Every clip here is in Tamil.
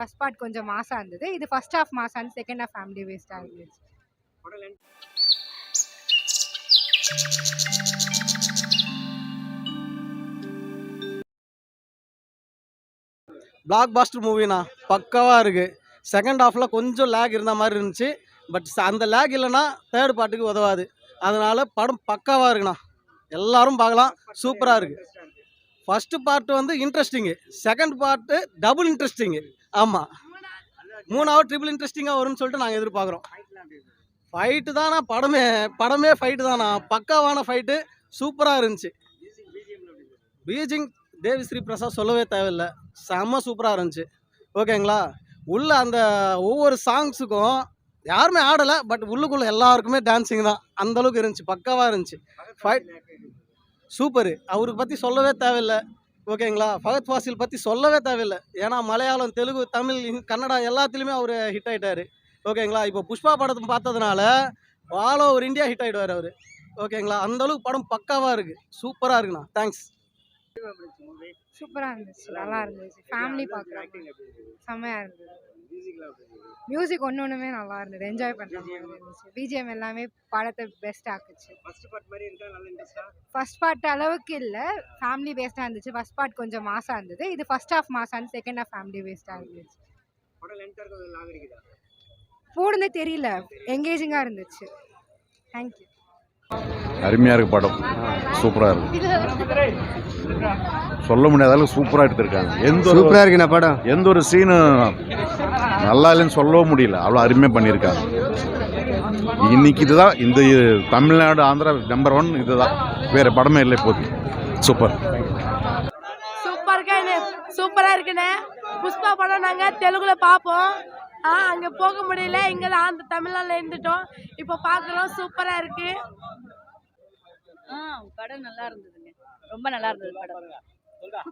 ஃபர்ஸ்ட் பார்ட் கொஞ்சம் மாசா இருந்தது. இது ஃபர்ஸ்ட் ஹாஃப் மாசா இருந்துச்சு, செகண்ட் ஹாஃப் ஃபேமிலி பேஸ்டா இருந்துச்சு. பிளாக் பாஸ்டர் மூவினா பக்காவாக இருக்குது. செகண்ட் ஹாஃபில் கொஞ்சம் லேக் இருந்த மாதிரி இருந்துச்சு. பட் அந்த லேக் இல்லைன்னா தேர்ட் பார்ட்டுக்கு உதவாது. அதனால் படம் பக்காவாக இருக்குண்ணா. எல்லாரும் பார்க்கலாம், சூப்பராக இருக்குது. ஃபஸ்ட்டு பார்ட்டு வந்து interesting, second part double interesting. ஆமாம், 3வது ட்ரிபிள் இன்ட்ரெஸ்டிங்காக வரும்னு சொல்லிட்டு நாங்கள் எதிர்பார்க்குறோம். ஃபைட்டு தானா படமே ஃபைட்டு தானா. பக்காவான ஃபைட்டு, சூப்பராக இருந்துச்சு. பீஜிங் தேவி ஸ்ரீ பிரசாத் சொல்லவே தேவையில்லை, செம்ம சூப்பராக இருந்துச்சு. ஓகேங்களா. உள்ள அந்த ஒவ்வொரு சாங்ஸுக்கும் யாருமே ஆடலை, பட் உள்ளுக்குள்ளே எல்லாருக்குமே டான்ஸிங் தான். அந்தளவுக்கு இருந்துச்சு, பக்காவாக இருந்துச்சு. Fight super. அவருக்கு பற்றி சொல்லவே தேவையில்லை. ஓகேங்களா. ஃபகத் ஃபாசில் பற்றி சொல்லவே தேவையில்லை. ஏன்னா மலையாளம், தெலுங்கு, தமிழ், கன்னடா எல்லாத்துலேயுமே அவர் ஹிட் ஆகிட்டார். ஓகேங்களா. இப்போ புஷ்பா படத்தை பார்த்ததுனால ஆல் ஓவர் இந்தியா ஹிட் ஆகிடுவார் அவர். ஓகேங்களா. அந்தளவுக்கு படம் பக்காவாக இருக்குது, சூப்பராக இருக்குண்ணா. தேங்க்ஸ். சூப்பராக இருந்துச்சு, நல்லா இருந்துச்சு. ஃபேமிலி பார்க்குறாங்க, செம்மையாக இருந்தது. மியூசிக் ஒன்றுமே நல்லா இருந்தது, என்ஜாய் பண்ணுற மாதிரி இருந்துச்சு. பிஜிஎம் எல்லாமே படத்தை பெஸ்ட் ஆக்குச்சு. ஃபர்ஸ்ட் பார்ட் அளவுக்கு இல்லை, ஃபேமிலி பேஸ்டாக இருந்துச்சு. ஃபர்ஸ்ட் பார்ட் கொஞ்சம் மாசா இருந்தது. இது ஃபர்ஸ்ட் ஹாஃப் மாசா இருந்துச்சு, செகண்ட் ஹாஃப் ஃபேமிலி பேஸ்டாக இருந்துச்சு. போடுனே தெரியல, எங்கேஜிங்காக இருந்துச்சு. தேங்க்யூ. அருமையாக இருக்குது படம், சூப்பராக இருக்குது. சொல்ல முடியாத அளவுக்கு சூப்பராக எடுத்திருக்காங்க. சூப்பராக இருக்குண்ணா படம். எந்த ஒரு சீனும் நல்லா இல்லைன்னு சொல்லவும் முடியல, அவ்வளோ அருமையாக பண்ணியிருக்காங்க. இன்னைக்கு இதுதான் இந்த தமிழ்நாடு ஆந்திரா நம்பர் 1 இதுதான், வேறு படமே இல்லை இப்போது. சூப்பர். சூப்பராக இருக்குண்ணே. புஷ்பா படம் நாங்கள் தெலுங்குல பார்ப்போம், அங்கே போக முடியல, இங்கே தான் அந்த தமிழ்நாட்டில் இருந்துட்டோம், இப்போ பார்க்குறோம். சூப்பராக இருக்கு. படம் நல்லா இருந்ததுங்க, ரொம்ப நல்லா இருந்தது படம்.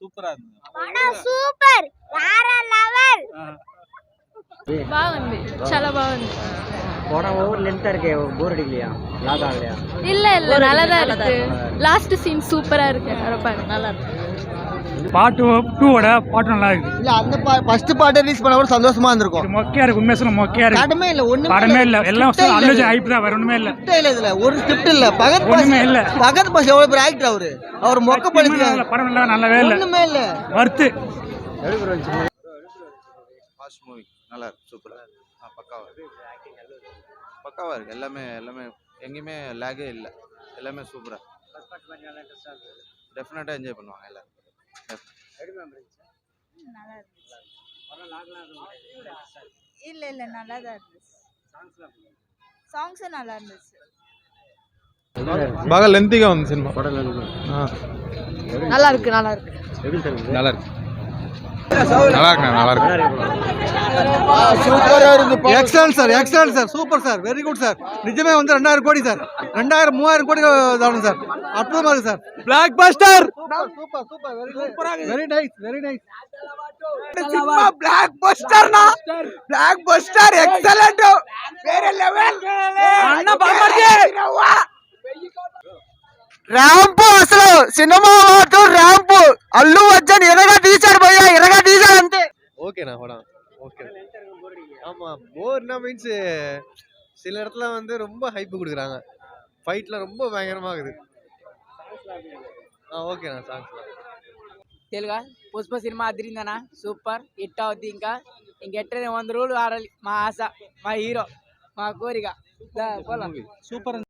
சூப்பரா இருந்தது படம். சூப்பர், வேற லெவல். బాగుంది, చాలా బాగుంది. படம் ஓவர் லென்த்தா இருக்கே, போர் அடிக்கலையா, லாக் ஆகலையா? இல்ல இல்ல, நல்லா தான் இருக்கு. லாஸ்ட் சீன் சூப்பரா இருக்கு, நல்லா இருக்கு. பார்ட் 2ஓட பாட்டு நல்லா இருக்கு. இல்ல அந்த ஃபர்ஸ்ட் பார்ட் ரிலீஸ் பண்ண கூட சந்தோஷமா இருந்திருக்கும். மொக்கையா இருக்கு, உண்மையா சொல்ல மொக்கையா இருக்கு. படமே இல்ல, படமே இல்ல, எல்லாம் அல்லது ஹைப் தான், வேற ஒண்ணுமே இல்ல. இல்ல இதுல ஒரு ஸ்கிரிப்ட் இல்ல. பகத் பாஸ் இல்ல, பகத் பாஸ் எவ்வளவு பெரிய ஆக்டர் அவர் மொக்க பண்ணிருக்காரு. படம் இல்ல, நல்லாவே இல்ல, ஒண்ணுமே இல்ல. வர்த்து. ஃபாஸ்ட் மூவி நல்லா இருக்கு, சூப்பரா இருக்கு. பக்காவா இருக்கு. எல்லாமே எங்கேயுமே லேகே இல்லை, எல்லாமே சூப்பரா. டெஃபினட்டா என்ஜாய் பண்ணுவாங்க எல்லாரும். இல்ல இல்ல, நல்லா தான் இருந்துச்சு. சாங்ஸும் நல்லா இருந்துச்சு. బాగా లెంతీగా ఉంది సినిమా. நல்லா இருக்கு, நல்லா இருக்கு, நல்லா இருக்கு, நல்லா இருக்கு. சூப்பரா இருந்து. Excellent sir, excellent sir, super sir, very good sir. நிஜமே வந்து 2000 கோடி சார், 2000-3000 கோடி தானும் சார். அற்புதமா இருக்கு sir. Blockbuster. Super super, very nice, very nice. Cinema பிளாக் பஸ்டர்னா, பிளாக் பஸ்டர் எக்ஸலென்ட், வேற லெவல். అన్న బామర్ది ర్యాంప్, అసలు సినిమా ర్యాంప్. అల్లు అర్జున్ ఎరగా తీశాడు భయ్యా, ఎరగా తీశాడు అంతే. ஓகேண்ணா படம் ஓகே. ஆமாம், போர்னா மீன்ஸ் சில இடத்துல வந்து ரொம்ப ஹைப்பு கொடுக்குறாங்க, ஃபைட்டில் ரொம்ப பயங்கரமாக இருக்குது. ఓకేనా. సాంగ్స్ తెలుగా పుష్ప సినిమా అదిరిందనా, సూపర్ హిట్ అవుద్ది. ఇంకా ఇంకెట్టనే 100 రోజులు ఆడాలి, మా ఆశ, మా హీరో, మా కోరిక. సూపర్.